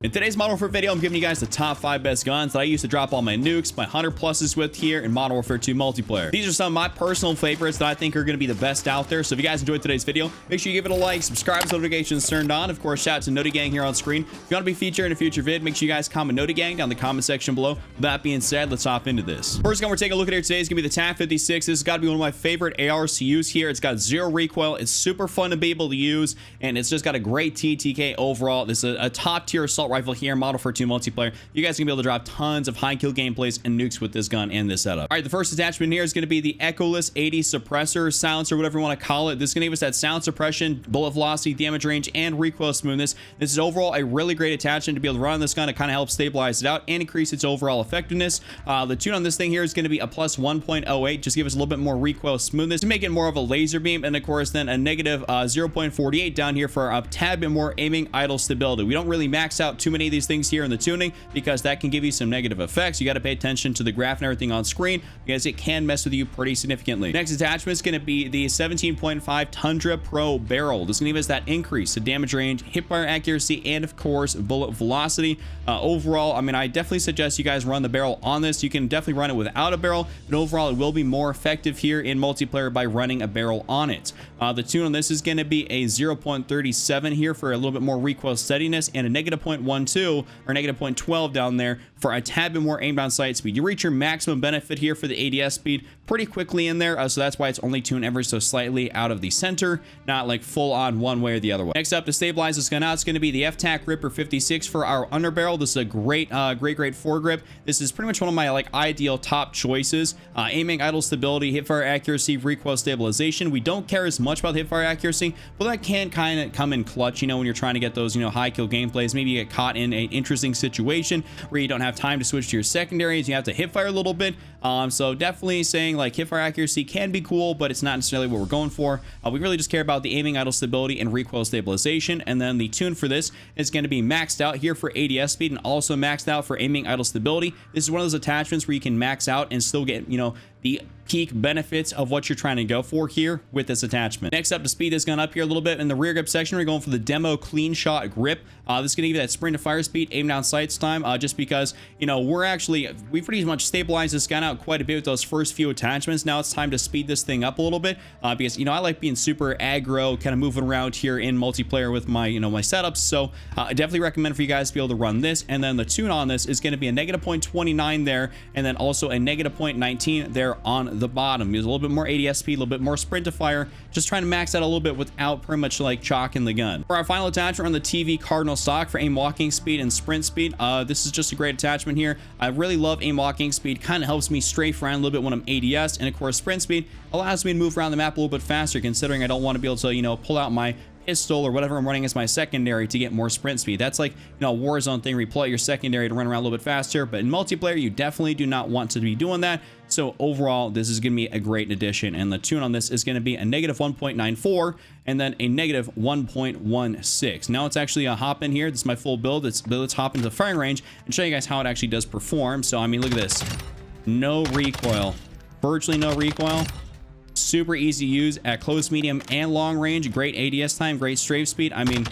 In today's Modern Warfare video, I'm giving you guys the top 5 best guns that I use to drop all my nukes, my 100+s with here in Modern Warfare 2 multiplayer. These are some of my personal favorites that I think are going to be the best out there. So if you guys enjoyed today's video, make sure you give it a like, subscribe, so notifications turned on. Of course, shout out to Noti Gang here on screen. If you want to be featured in a future vid, make sure you guys comment Noti Gang down in the comment section below. With that being said, let's hop into this. First gun we're taking a look at here today is going to be the TAC 56. This has got to be one of my favorite ARs to use here. It's got zero recoil. It's super fun to be able to use, and it's just got a great TTK overall. This is a top tier assault rifle here in Modern Warfare 2 multiplayer. You guys are gonna be able to drop tons of high kill gameplays and nukes with this gun and this setup. All right, the first attachment here is going to be the Echoless 80 suppressor, silencer, whatever you want to call it. This is going to give us that sound suppression, bullet velocity, damage range, and recoil smoothness. This is overall a really great attachment to be able to run on this gun. It kind of helps stabilize it out and increase its overall effectiveness. The tune on this thing here is going to be a plus 1.08, just give us a little bit more recoil smoothness to make it more of a laser beam, and of course then a negative 0.48 down here for a tad bit more aiming idle stability. We don't really max out too many of these things here in the tuning because that can give you some negative effects. You got to pay attention to the graph and everything on screen because it can mess with you pretty significantly. Next attachment is going to be the 17.5 Tundra Pro barrel. This is going to give us that increase to damage range, hipfire accuracy, and of course bullet velocity. Overall, I mean, I definitely suggest you guys run the barrel on this. You can definitely run it without a barrel, but overall it will be more effective here in multiplayer by running a barrel on it. The tune on this is going to be a 0.37 here for a little bit more recoil steadiness, and a negative 0.12 or negative 0.12 down there for a tad bit more aim down sight speed. You reach your maximum benefit here for the ADS speed pretty quickly in there, so that's why it's only tuned ever so slightly out of the center, not like full on one way or the other way. Next up, to stabilize this gun out, it's going to be the FTAC Ripper 56 for our underbarrel. This is a great foregrip. This is pretty much one of my like ideal top choices. Aiming, idle stability, hipfire accuracy, recoil stabilization. We don't care as much about hipfire accuracy, but that can kind of come in clutch, you know, when you're trying to get those, you know, high kill gameplays. Maybe you get caught in an interesting situation where you don't have time to switch to your secondaries, you have to hipfire a little bit. So definitely saying like hipfire accuracy can be cool, but it's not necessarily what we're going for. We really just care about the aiming, idle stability, and recoil stabilization. And then the tune for this is going to be maxed out here for ADS speed and also maxed out for aiming, idle stability. This is one of those attachments where you can max out and still get, you know, the peak benefits of what you're trying to go for here with this attachment. Next up, to speed this gun up here a little bit in the rear grip section, we're going for the demo clean shot grip. This is going to give you that sprint to fire speed, aim down sights time, just because, you know, we pretty much stabilized this gun out quite a bit with those first few attachments. Now it's time to speed this thing up a little bit, because, you know, I like being super aggro, kind of moving around here in multiplayer with my, you know, my setups. So I definitely recommend for you guys to be able to run this. And then the tune on this is going to be a negative 0.29 there, and then also a negative 0.19 there on the bottom. Use a little bit more ADS speed, a little bit more sprint to fire, just trying to max out a little bit without pretty much like chalking the gun. For our final attachment on the TV Cardinal stock for aim walking speed and sprint speed, this is just a great attachment here. I really love aim walking speed, kind of helps me strafe around a little bit when I'm ADS, and of course sprint speed allows me to move around the map a little bit faster, considering I don't want to be able to, you know, pull out my pistol or whatever I'm running as my secondary to get more sprint speed. That's like, you know, a Warzone thing where you pull out your secondary to run around a little bit faster, but in multiplayer you definitely do not want to be doing that. So overall, this is going to be a great addition, and the tune on this is going to be a negative 1.94 and then a negative 1.16. Now it's actually a hop in here. This is my full build. Let's hop into the firing range and show you guys how it actually does perform. So I mean, look at this, no recoil, virtually no recoil. Super easy to use at close, medium, and long range. Great ADS time, great strafe speed. I mean,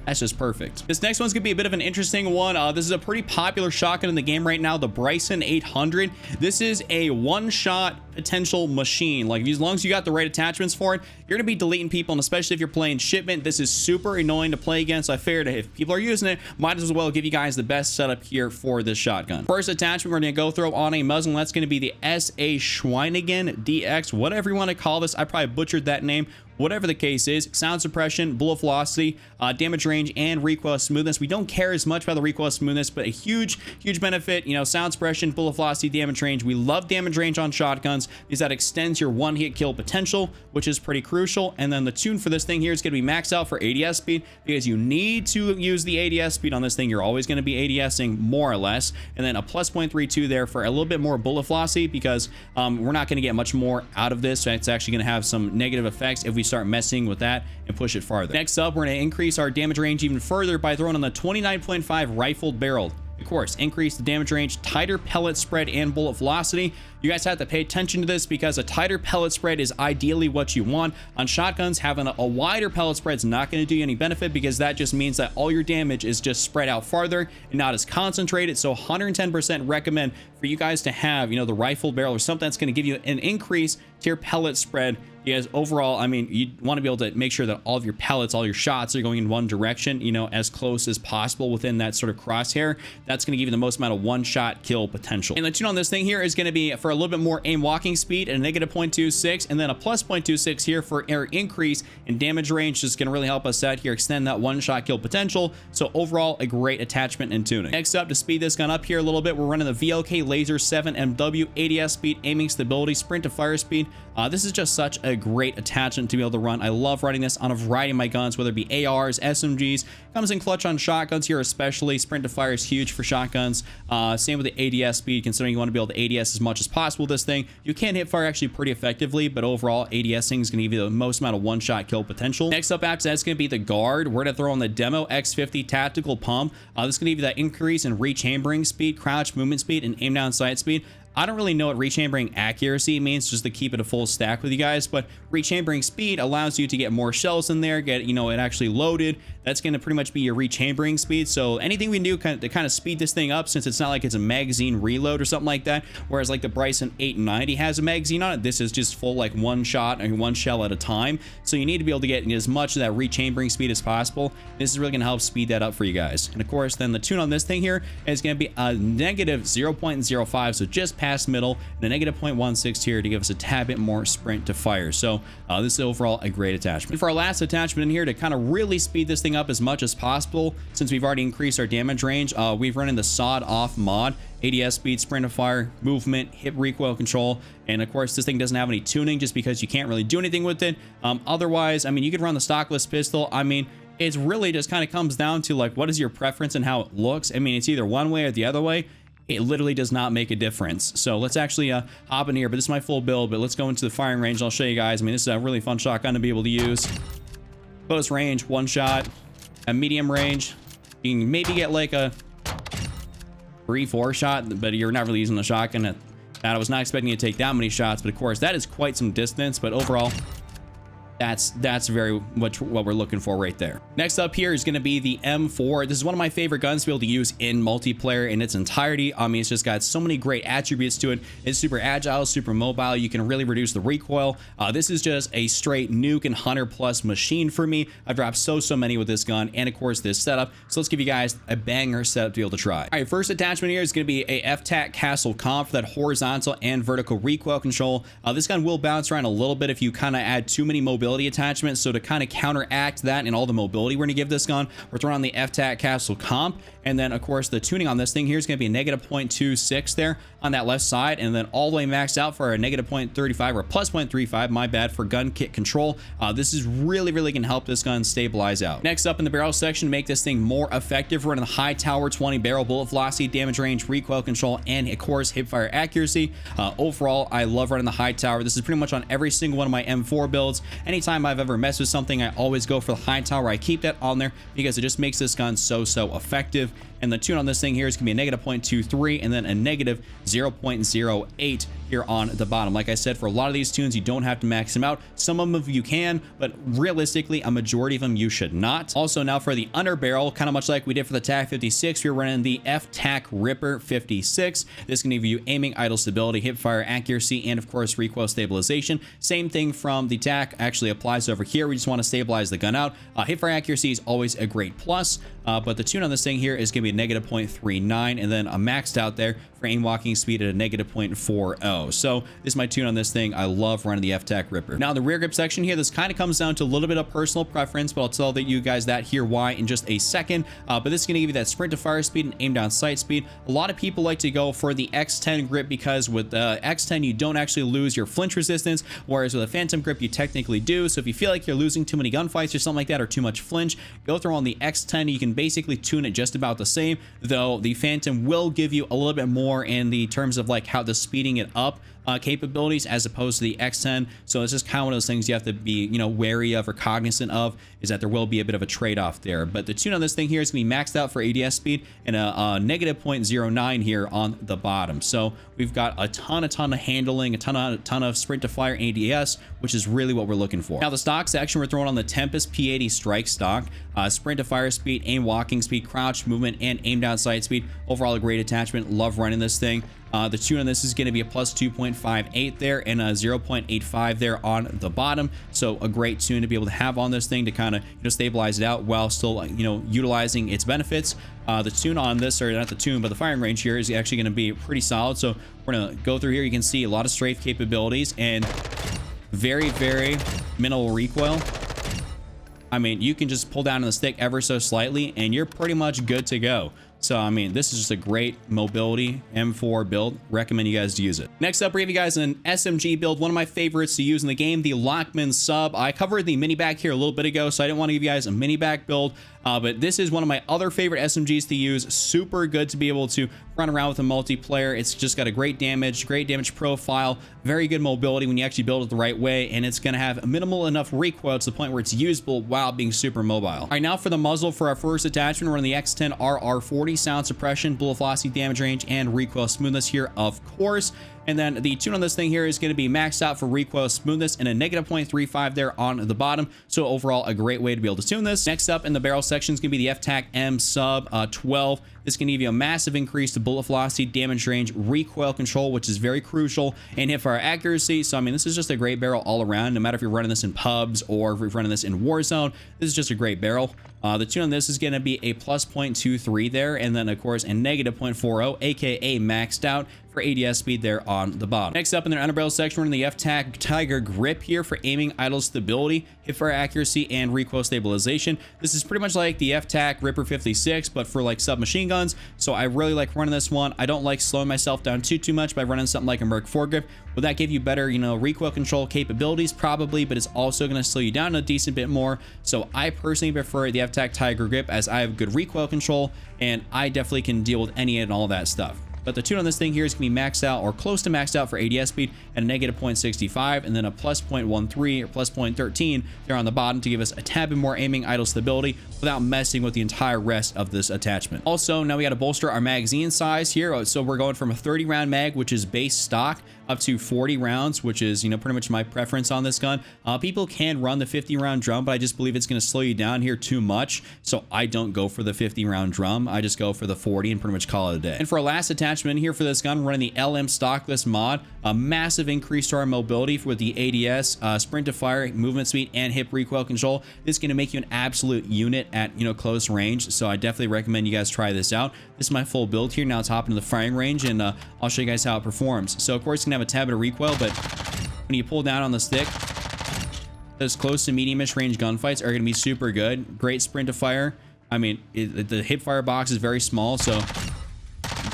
that's just perfect. This next one's gonna be a bit of an interesting one. This is a pretty popular shotgun in the game right now, the Bryson 800. This is a one-shot potential machine. Like, as long as you got the right attachments for it, you're gonna be deleting people, and especially if you're playing shipment, this is super annoying to play against. So I figured if people are using it, might as well give you guys the best setup here for this shotgun. First attachment we're gonna go through on a muzzle, that's gonna be the SCHWEIGEN DX, whatever you want to call this. I probably butchered that name. Whatever the case is, sound suppression, bullet velocity, damage range, and recoil smoothness. We don't care as much about the recoil smoothness, but a huge benefit, you know, sound suppression, bullet velocity, damage range. We love damage range on shotguns because that extends your one-hit kill potential, which is pretty crucial. And then the tune for this thing here is going to be maxed out for ADS speed because you need to use the ADS speed on this thing. You're always going to be ADSing more or less. And then a plus 0.32 there for a little bit more bullet velocity because we're not going to get much more out of this. So it's actually going to have some negative effects if we start messing with that and push it farther. Next up, we're going to increase our damage range even further by throwing on the 29.5 rifled barrel. Of course, increase the damage range, tighter pellet spread, and bullet velocity. You guys have to pay attention to this because a tighter pellet spread is ideally what you want. On shotguns, having a wider pellet spread is not going to do you any benefit because that just means that all your damage is just spread out farther and not as concentrated. So 110% recommend for you guys to have, the rifle barrel or something that's going to give you an increase to your pellet spread. Because overall, I mean, you want to be able to make sure that all of your pellets, all your shots are going in one direction, as close as possible within that sort of crosshair. That's going to give you the most amount of one-shot kill potential. And the tune on this thing here is going to be for a little bit more aim walking speed and a negative 0.26, and then a plus 0.26 here for air increase in damage range. Just going to really help us out here, extend that one-shot kill potential. So overall, a great attachment and tuning. Next up, to speed this gun up here a little bit, we're running the VLK Laser 7 MW, ADS speed, aiming stability, sprint to fire speed. This is just such a great attachment to be able to run. I love running this on a variety of my guns, whether it be ARs, SMGs. Comes in clutch on shotguns here, especially. Sprint to fire is huge for shotguns. Same with the ADS speed, considering you want to be able to ADS as much as possible with this thing. You can hit fire actually pretty effectively, but overall, ADSing is going to give you the most amount of one-shot kill potential. Next up after that's going to be the guard. We're going to throw on the Demo X50 Tactical Pump. This is going to give you that increase in rechambering speed, crouch movement speed, and aim down sight speed. I don't really know what rechambering accuracy means, just to keep it a full stack with you guys, but rechambering speed allows you to get more shells in there, get, it actually loaded. That's going to pretty much be your rechambering speed. So anything we can do to kind of speed this thing up, since it's not like it's a magazine reload or something like that, whereas like the Bryson 890 has a magazine on it, this is just full like one shot and one shell at a time. So you need to be able to get as much of that rechambering speed as possible. This is really going to help speed that up for you guys. And of course, then the tune on this thing here is going to be a negative 0.05, so just past middle, and a negative 0.16 here to give us a tad bit more sprint to fire. So this is overall a great attachment. For our last attachment in here to kind of really speed this thing up as much as possible, since we've already increased our damage range, we've run in the sawed off mod. ADS speed, sprint to fire, movement, hip recoil control, and of course this thing doesn't have any tuning just because you can't really do anything with it. Otherwise, I mean, you could run the stockless pistol. I mean, it's really just kind of comes down to like, what is your preference and how it looks. I mean, it's either one way or the other way. It literally does not make a difference. So let's actually hop in here, but this is my full build, but let's go into the firing range. I'll show you guys. I mean, this is a really fun shotgun to be able to use. Close range, one shot. At medium range, you can maybe get like a 3-4 shot, but you're not really using the shotgun. And I was not expecting you to take that many shots, but of course that is quite some distance, but overall, that's very much what we're looking for right there. Next up here is going to be the M4. This is one of my favorite guns to be able to use in multiplayer in its entirety. I mean, it's just got so many great attributes to it. It's super agile, super mobile. You can really reduce the recoil. This is just a straight nuke and hunter plus machine for me. I've dropped so many with this gun, and of course this setup. So let's give you guys a banger setup to be able to try. All right, first attachment here is going to be a FTAC Castle Comp for that horizontal and vertical recoil control. This gun will bounce around a little bit if you kind of add too many mobility attachments. So to kind of counteract that and all the mobility we're going to give this gun, we're throwing on the FTAC Castle Comp. And then of course the tuning on this thing here is going to be a negative 0.26 there on that left side, and then all the way maxed out for a negative 0.35 or plus 0.35, my bad, for gun kit control. This is really going to help this gun stabilize out. Next up in the barrel section, to make this thing more effective, we're running the HIGHTOWER 20 barrel, bullet velocity, damage range, recoil control, and of course hip fire accuracy. Overall, I love running the HIGHTOWER. This is pretty much on every single one of my M4 builds. Anytime I've ever messed with something, I always go for the HIGHTOWER. I keep that on there because it just makes this gun so effective. And the tune on this thing here is going to be a negative 0.23 and then a negative 0.08 here on the bottom. Like I said, for a lot of these tunes, you don't have to max them out. Some of them you can, but realistically, a majority of them you should not. Also, now for the underbarrel, kind of much like we did for the TAC 56, we're running the FTAC Ripper 56. This can give you aiming, idle stability, hip fire accuracy, and of course recoil stabilization. Same thing from the TAC actually applies over here. We just want to stabilize the gun out. Hip fire accuracy is always a great plus, but the tune on this thing here is going to be a negative 0.39 and then a maxed out there for aim walking speed at a negative 0.40. So this is my tune on this thing. I love running the FTAC Ripper. Now in the rear grip section here, this kind of comes down to a little bit of personal preference, but I'll tell you guys that here why in just a second. But this is going to give you that sprint to fire speed and aim down sight speed. A lot of people like to go for the XTEN grip because with the XTEN you don't actually lose your flinch resistance, whereas with a Phantom grip you technically do. So if you feel like you're losing too many gunfights or something like that, or too much flinch, go throw on the XTEN. You can basically tune it just about the same, though the Phantom will give you a little bit more in the terms of like how the speeding it up capabilities as opposed to the XTEN. So it's just kind of one of those things you have to be, wary of or cognizant of, is that there will be a bit of a trade-off there. But the tune on this thing here is going to be maxed out for ADS speed and a negative 0.09 here on the bottom. So we've got a ton of handling, a ton of sprint to fire ADS, which is really what we're looking for. Now the stock section, we're throwing on the Tempest P80 strike stock, sprint to fire speed, aim walking speed, crouch movement, and aim down sight speed. Overall, a great attachment. Love running this thing. The tune on this is going to be a plus 2.58 there and a 0.85 there on the bottom. So a great tune to be able to have on this thing to kind of stabilize it out while still utilizing its benefits. The tune on this, or not the tune, but the firing range here is actually going to be pretty solid. So we're going to go through here. You can see a lot of strafe capabilities and very minimal recoil. I mean, you can just pull down on the stick ever so slightly and you're pretty much good to go. So, I mean, this is just a great mobility M4 build. Recommend you guys to use it. Next up, we have you guys an SMG build, one of my favorites to use in the game, the Lockman-SUB. I covered the mini back here a little bit ago, so I didn't want to give you guys a mini back build. But this is one of my other favorite SMGs to use. Super good to be able to run around with a multiplayer. It's just got a great damage profile, very good mobility when you actually build it the right way, and it's going to have minimal enough recoil to the point where it's usable while being super mobile. All right, now for the muzzle for our first attachment, we're on the XTEN RR40, sound suppression, bullet velocity, damage range, and recoil smoothness here, of course. And then the tune on this thing here is going to be maxed out for recoil smoothness and a negative 0.35 there on the bottom. So overall, a great way to be able to tune this. Next up in the barrel section is going to be the FTAC-M-SUB 12. This can give you a massive increase to bullet velocity, damage range, recoil control, which is very crucial, and hip fire accuracy. So, I mean, this is just a great barrel all around, no matter if you're running this in pubs or if you're running this in Warzone. This is just a great barrel. The tune on this is going to be a plus 0.23 there, and then, of course, a negative 0.40, aka maxed out for ADS speed there on the bottom. Next up in their underbarrel section, we're in the FTAC Tiger Grip here for aiming, idle stability, hip fire accuracy, and recoil stabilization. This is pretty much like the FTAC Ripper 56, but for like submachine guns. So I really like running this one. I don't like slowing myself down too much by running something like a MERC FOREGRIP. Will that give you better, recoil control capabilities? Probably, but it's also going to slow you down a decent bit more. So I personally prefer the FTAC Tiger Grip as I have good recoil control, and I definitely can deal with any and all that stuff. But the tune on this thing here is going to be maxed out or close to maxed out for ADS speed at a negative 0.65 and then a plus 0.13 or plus 0.13 there on the bottom to give us a tad bit more aiming, idle stability without messing with the entire rest of this attachment. Also, now we got to bolster our magazine size here. So we're going from a 30 round mag, which is base stock, up to 40 rounds, which is, pretty much my preference on this gun. People can run the 50 round drum, but I just believe it's going to slow you down here too much. So I don't go for the 50 round drum. I just go for the 40 and pretty much call it a day. And for our last attachment here for this gun, we're running the LM Stockless mod, a massive increase to our mobility with the ADS, sprint to fire, movement speed, and hip recoil control. This is going to make you an absolute unit at, close range. So I definitely recommend you guys try this out. This is my full build here. Now it's hopping to the firing range, and I'll show you guys how it performs. So of course, it's going to have a tad bit of recoil, but when you pull down on the stick, those close to medium-ish range gunfights are going to be super good. Great sprint to fire. I mean, the hip fire box is very small, so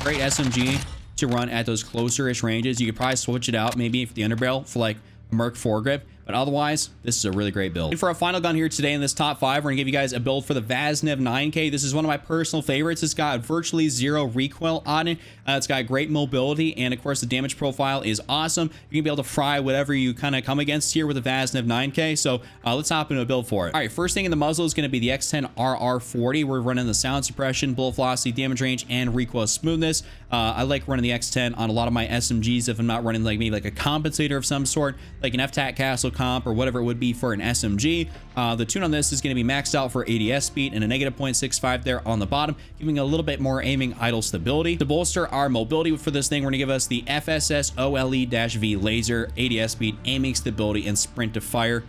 great SMG to run at those closer-ish ranges. You could probably switch it out maybe for the underbarrel for like a MERC FOREGRIP, but otherwise, this is a really great build. And for our final gun here today in this top 5, we're gonna give you guys a build for the Vaznev 9K. This is one of my personal favorites. It's got virtually zero recoil on it. It's got great mobility, and of course, the damage profile is awesome. You're gonna be able to fry whatever you kind of come against here with the Vaznev 9K. So let's hop into a build for it. All right, first thing in the muzzle is gonna be the XTEN RR40. We're running the sound suppression, bullet velocity, damage range, and recoil smoothness. I like running the XTEN on a lot of my SMGs if I'm not running like maybe like a compensator of some sort, like an FTAC Castle comp or whatever it would be for an SMG. The tune on this is going to be maxed out for ADS speed and a negative 0.65 there on the bottom, giving a little bit more aiming, idle stability. To bolster our mobility for this thing, we're going to give us the FSS OLE-V laser, ADS speed, aiming stability, and sprint to fire.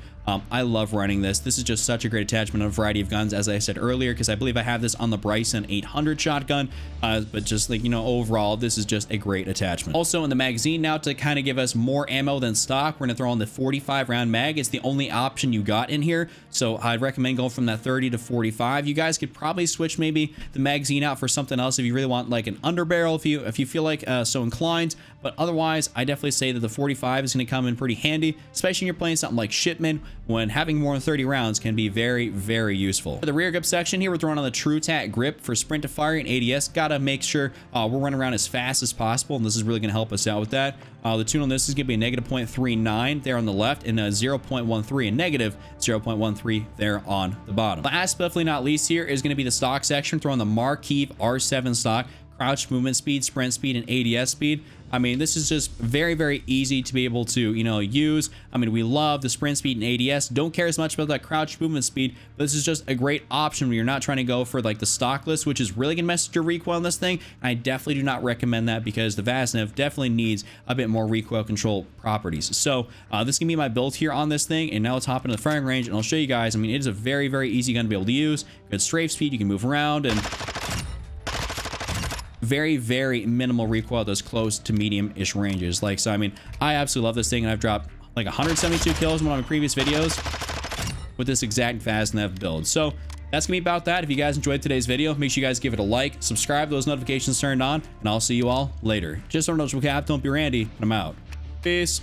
I love running this. This is just such a great attachment on a variety of guns, as I said earlier, because I believe I have this on the Bryson 800 shotgun. But just like, overall, this is just a great attachment. Also in the magazine now, to kind of give us more ammo than stock, we're going to throw on the 45 round mag. It's the only option you got in here. So I'd recommend going from that 30 to 45. You guys could probably switch maybe the magazine out for something else if you really want like an underbarrel, if you feel like so inclined. But otherwise, I definitely say that the 45 is going to come in pretty handy, especially when you're playing something like Shipment, when having more than 30 rounds can be very, very useful. For the rear grip section here, we're throwing on the TRUE-TAC grip for sprint to fire and ADS. Gotta make sure we're running around as fast as possible, and this is really gonna help us out with that. The tune on this is gonna be a negative 0.39 there on the left and a 0.13 and negative 0.13 there on the bottom. Last but definitely not least here is gonna be the stock section. Throwing the MARKEEV R7 stock, crouch movement speed, sprint speed, and ADS speed. I mean, this is just very, very easy to be able to, use. I mean, we love the sprint speed and ADS. Don't care as much about that crouch movement speed, but this is just a great option when you're not trying to go for like the stockless, which is really gonna mess with your recoil on this thing. And I definitely do not recommend that because the VASNEV definitely needs a bit more recoil control properties. So this can be my build here on this thing. And now let's hop into the firing range and I'll show you guys. I mean, it is a very, very easy gun to be able to use. Good strafe speed, you can move around, and very, very minimal recoil at those close to medium-ish ranges. Like, so I mean, I absolutely love this thing, and I've dropped like 172 kills in one of my previous videos with this exact VASNEV build. So that's gonna be about that. If you guys enjoyed today's video, make sure you guys give it a like, subscribe, those notifications turned on, and I'll see you all later. Just so noticeable cap, don't be Randy, and I'm out. Peace.